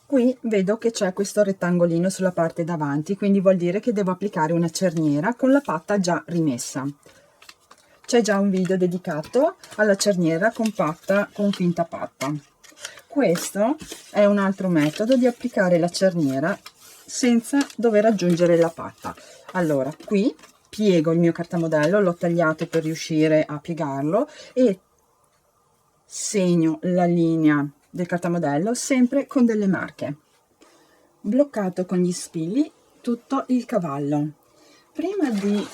Qui vedo che c'è questo rettangolino sulla parte davanti, quindi vuol dire che devo applicare una cerniera con la patta già rimessa. C'è già un video dedicato alla cerniera con patta, con finta patta. Questo è un altro metodo di applicare la cerniera senza dover aggiungere la patta. Allora, qui piego il mio cartamodello, l'ho tagliato per riuscire a piegarlo e segno la linea del cartamodello sempre con delle marche. Bloccato con gli spilli tutto il cavallo. Prima di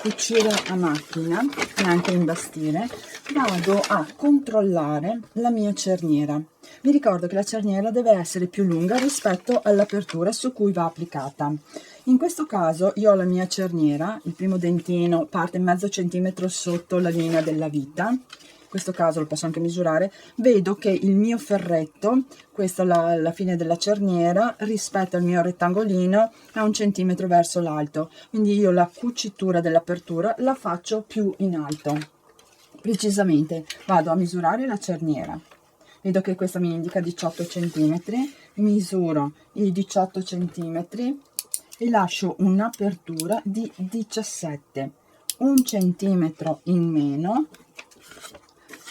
cucire a macchina e anche imbastire, vado a controllare la mia cerniera. Vi ricordo che la cerniera deve essere più lunga rispetto all'apertura su cui va applicata. In questo caso io ho la mia cerniera, il primo dentino parte mezzo centimetro sotto la linea della vita. In questo caso lo posso anche misurare. Vedo che il mio ferretto, questa è la fine della cerniera, rispetto al mio rettangolino è 1 centimetro verso l'alto, quindi io la cucitura dell'apertura la faccio più in alto. Precisamente vado a misurare la cerniera, vedo che questa mi indica 18 centimetri, misuro i 18 centimetri e lascio un'apertura di 17, 1 centimetro in meno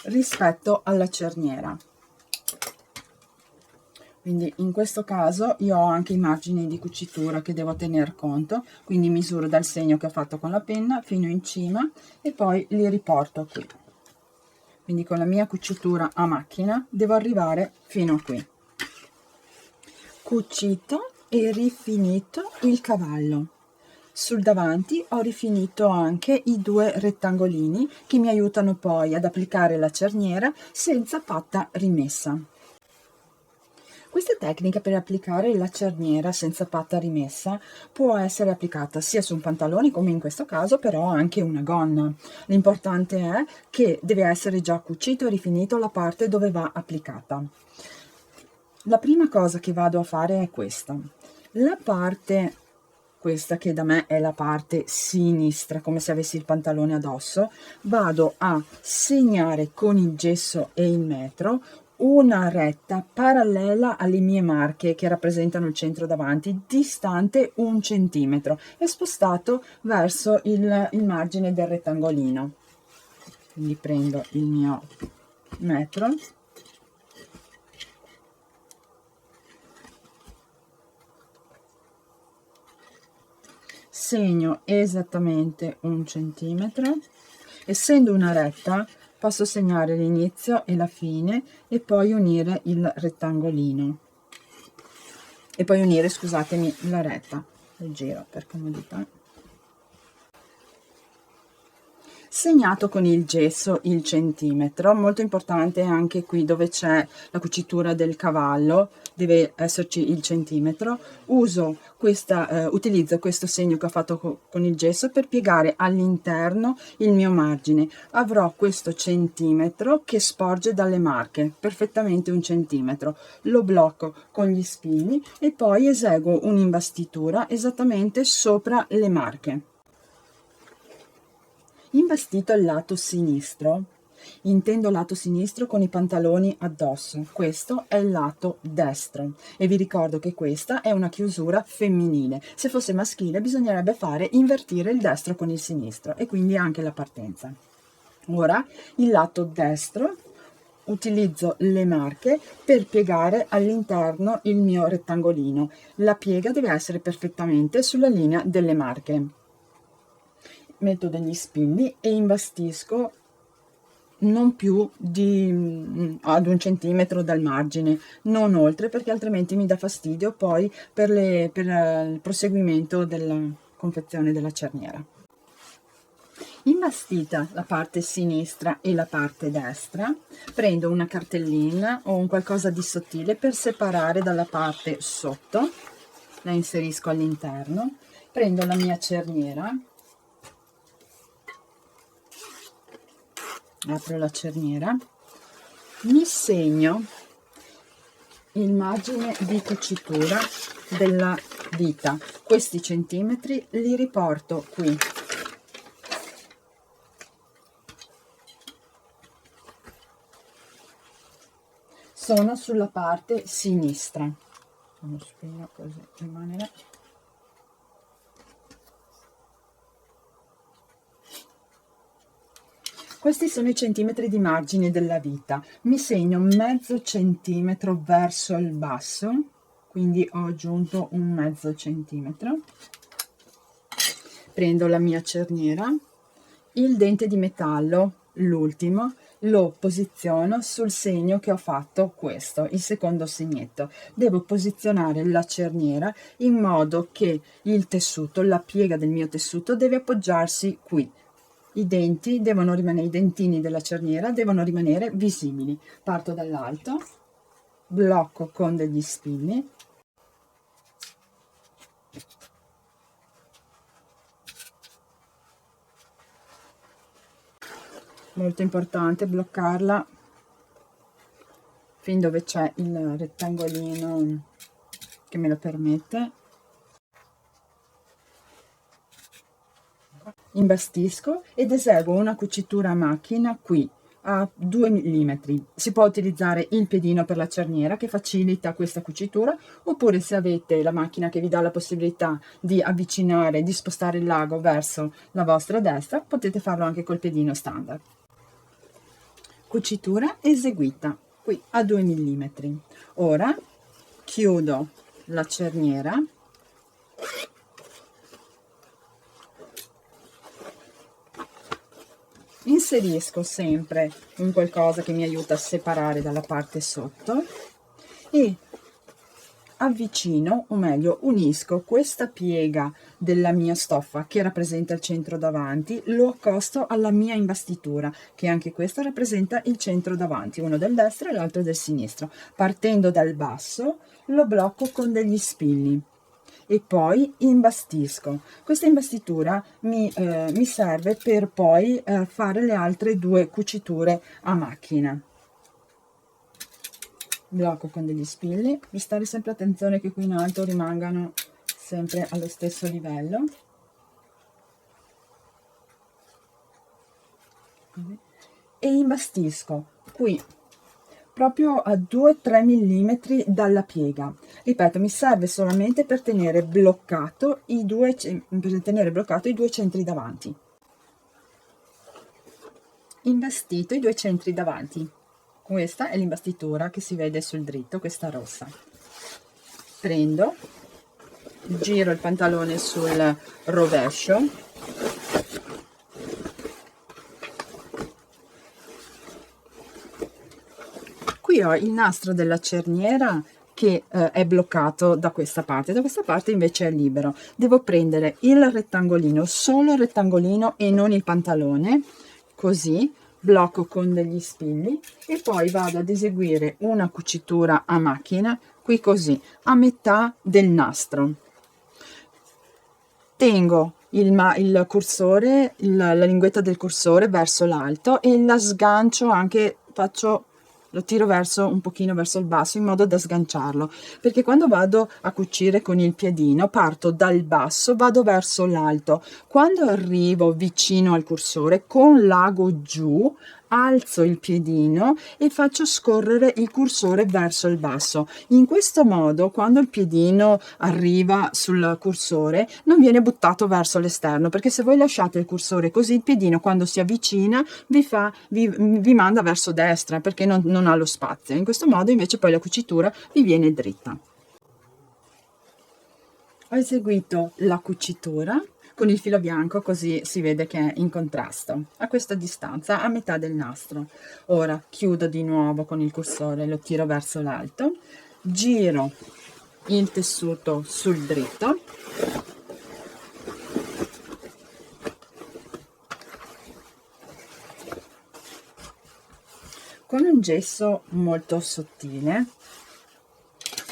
rispetto alla cerniera. Quindi in questo caso io ho anche i margini di cucitura che devo tener conto, quindi misuro dal segno che ho fatto con la penna fino in cima e poi li riporto qui. Quindi con la mia cucitura a macchina devo arrivare fino a qui. Cucito e rifinito il cavallo. Sul davanti ho rifinito anche i 2 rettangolini che mi aiutano poi ad applicare la cerniera senza patta rimessa. Questa tecnica per applicare la cerniera senza patta rimessa può essere applicata sia su un pantalone come in questo caso, però anche una gonna. L'importante è che deve essere già cucito e rifinito la parte dove va applicata. La prima cosa che vado a fare è questa. La parte, questa che da me è la parte sinistra, come se avessi il pantalone addosso, vado a segnare con il gesso e il metro una retta parallela alle mie marche che rappresentano il centro davanti, distante 1 centimetro e spostato verso il margine del rettangolino. Quindi prendo il mio metro, segno esattamente 1 centimetro, essendo una retta posso segnare l'inizio e la fine e poi unire il rettangolino e poi unire, scusatemi, la retta. Lo giro per comodità. Segnato con il gesso il centimetro, molto importante anche qui dove c'è la cucitura del cavallo, deve esserci il centimetro. Utilizzo questo segno che ho fatto con il gesso per piegare all'interno il mio margine. Avrò questo centimetro che sporge dalle marche, perfettamente 1 centimetro. Lo blocco con gli spilli e poi eseguo un'imbastitura esattamente sopra le marche. Imbastito il lato sinistro, intendo lato sinistro con i pantaloni addosso, questo è il lato destro e vi ricordo che questa è una chiusura femminile. Se fosse maschile bisognerebbe invertire il destro con il sinistro e quindi anche la partenza. Ora il lato destro, utilizzo le marche per piegare all'interno il mio rettangolino. La piega deve essere perfettamente sulla linea delle marche. Metto degli spilli e imbastisco non più ad 1 centimetro dal margine, non oltre, perché altrimenti mi dà fastidio poi per il proseguimento della confezione della cerniera. Imbastita la parte sinistra e la parte destra, prendo una cartellina o un qualcosa di sottile per separare dalla parte sotto, la inserisco all'interno, prendo la mia cerniera, apro la cerniera, mi segno il margine di cucitura della vita, questi centimetri li riporto qui, sono sulla parte sinistra. uno spino così rimane. Questi sono i centimetri di margine della vita. Mi segno mezzo centimetro verso il basso, quindi ho aggiunto un mezzo centimetro. Prendo la mia cerniera, il dente di metallo, l'ultimo, lo posiziono sul segno che ho fatto, questo, il secondo segnetto. Devo posizionare la cerniera in modo che il tessuto, la piega del mio tessuto deve appoggiarsi qui. I denti devono rimanere, i dentini della cerniera devono rimanere visibili. Parto dall'alto, blocco con degli spilli, molto importante bloccarla fin dove c'è il rettangolino che me lo permette. Imbastisco ed eseguo una cucitura a macchina qui a 2 mm. Si può utilizzare il piedino per la cerniera che facilita questa cucitura, oppure se avete la macchina che vi dà la possibilità di avvicinare, di spostare il lago verso la vostra destra, potete farlo anche col piedino standard. Cucitura eseguita qui a 2 mm. Ora chiudo la cerniera, inserisco sempre un qualcosa che mi aiuta a separare dalla parte sotto e avvicino, o meglio unisco questa piega della mia stoffa che rappresenta il centro davanti, lo accosto alla mia imbastitura che anche questa rappresenta il centro davanti, uno del destro e l'altro del sinistro. Partendo dal basso lo blocco con degli spilli e poi imbastisco. Questa imbastitura mi serve per poi fare le altre due cuciture a macchina. Blocco con degli spilli, prestare sempre attenzione che qui in alto rimangano sempre allo stesso livello. E imbastisco qui proprio a 2-3 mm dalla piega. Ripeto, mi serve solamente per tenere bloccato i due centri davanti. Imbastito i due centri davanti. Questa è l'imbastitura che si vede sul dritto, questa rossa. Prendo, giro il pantalone sul rovescio, qui ho il nastro della cerniera che è bloccato da questa parte invece è libero. Devo prendere il rettangolino, solo il rettangolino e non il pantalone, così blocco con degli spilli e poi vado ad eseguire una cucitura a macchina qui così a metà del nastro. Tengo il cursore, la linguetta del cursore verso l'alto e la sgancio anche, lo tiro verso un pochino verso il basso in modo da sganciarlo, perché quando vado a cucire con il piedino parto dal basso, vado verso l'alto, quando arrivo vicino al cursore con l'ago giù alzo il piedino e faccio scorrere il cursore verso il basso. In questo modo quando il piedino arriva sul cursore non viene buttato verso l'esterno, perché se voi lasciate il cursore così il piedino quando si avvicina vi manda verso destra perché non ha lo spazio. In questo modo invece poi la cucitura vi viene dritta. Ho eseguito la cucitura con il filo bianco, così si vede che è in contrasto a questa distanza, a metà del nastro. Ora chiudo di nuovo con il cursore, lo tiro verso l'alto, giro il tessuto sul dritto, con un gesso molto sottile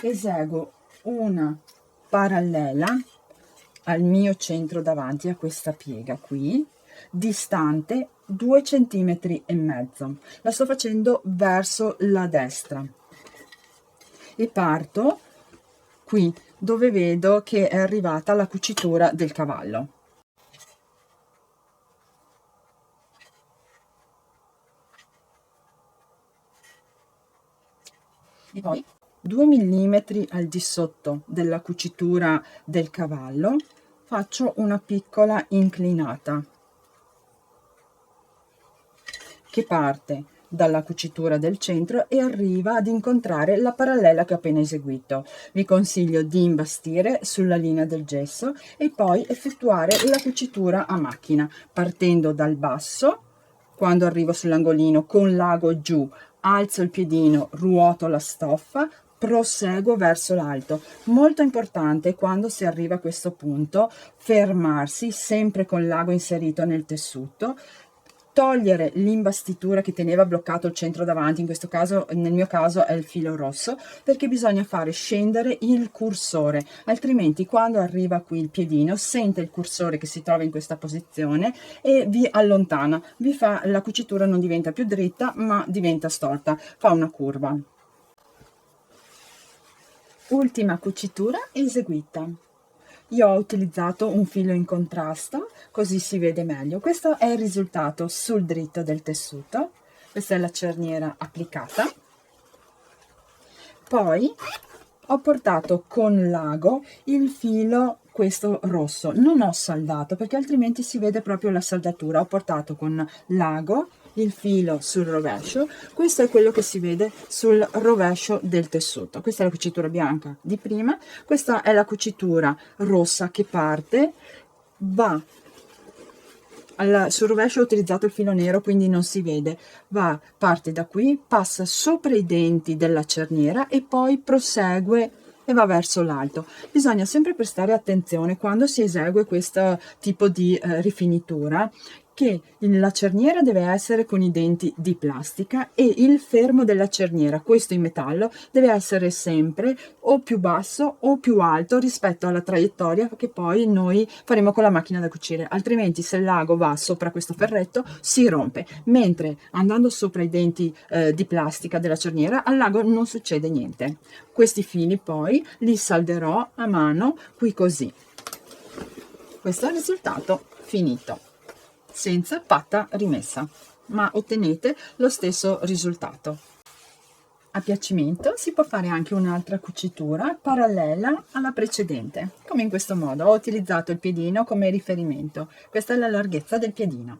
eseguo una parallela al mio centro davanti, a questa piega qui, distante 2 centimetri e mezzo. La sto facendo verso la destra e parto qui dove vedo che è arrivata la cucitura del cavallo. E poi 2 mm al di sotto della cucitura del cavallo faccio una piccola inclinata che parte dalla cucitura del centro e arriva ad incontrare la parallela che ho appena eseguito. Vi consiglio di imbastire sulla linea del gesso e poi effettuare la cucitura a macchina, partendo dal basso. Quando arrivo sull'angolino con l'ago giù, alzo il piedino, ruoto la stoffa, proseguo verso l'alto. Molto importante quando si arriva a questo punto fermarsi sempre con l'ago inserito nel tessuto, togliere l'imbastitura che teneva bloccato il centro davanti, in questo caso, nel mio caso è il filo rosso, perché bisogna fare scendere il cursore, altrimenti quando arriva qui il piedino sente il cursore che si trova in questa posizione e vi allontana, la cucitura non diventa più dritta ma diventa storta, fa una curva. Ultima cucitura eseguita. Io ho utilizzato un filo in contrasto, così si vede meglio. Questo è il risultato sul dritto del tessuto. Questa è la cerniera applicata. Poi ho portato con l'ago il filo, questo rosso. Non ho saldato perché altrimenti si vede proprio la saldatura. Ho portato con l'ago il filo sul rovescio. Questo è quello che si vede sul rovescio del tessuto. Questa è la cucitura bianca di prima, questa è la cucitura rossa che parte, va sul rovescio ho utilizzato il filo nero, quindi non si vede, parte da qui, passa sopra i denti della cerniera e poi prosegue e va verso l'alto. Bisogna sempre prestare attenzione quando si esegue questo tipo di rifinitura, che la cerniera deve essere con i denti di plastica e il fermo della cerniera, questo in metallo, deve essere sempre o più basso o più alto rispetto alla traiettoria che poi noi faremo con la macchina da cucire, altrimenti se l'ago va sopra questo ferretto si rompe, mentre andando sopra i denti di plastica della cerniera al lago non succede niente. Questi fili poi li salderò a mano qui così. Questo è il risultato finito, senza patta rimessa, ma ottenete lo stesso risultato. A piacimento si può fare anche un'altra cucitura parallela alla precedente, come in questo modo. Ho utilizzato il piedino come riferimento, questa è la larghezza del piedino.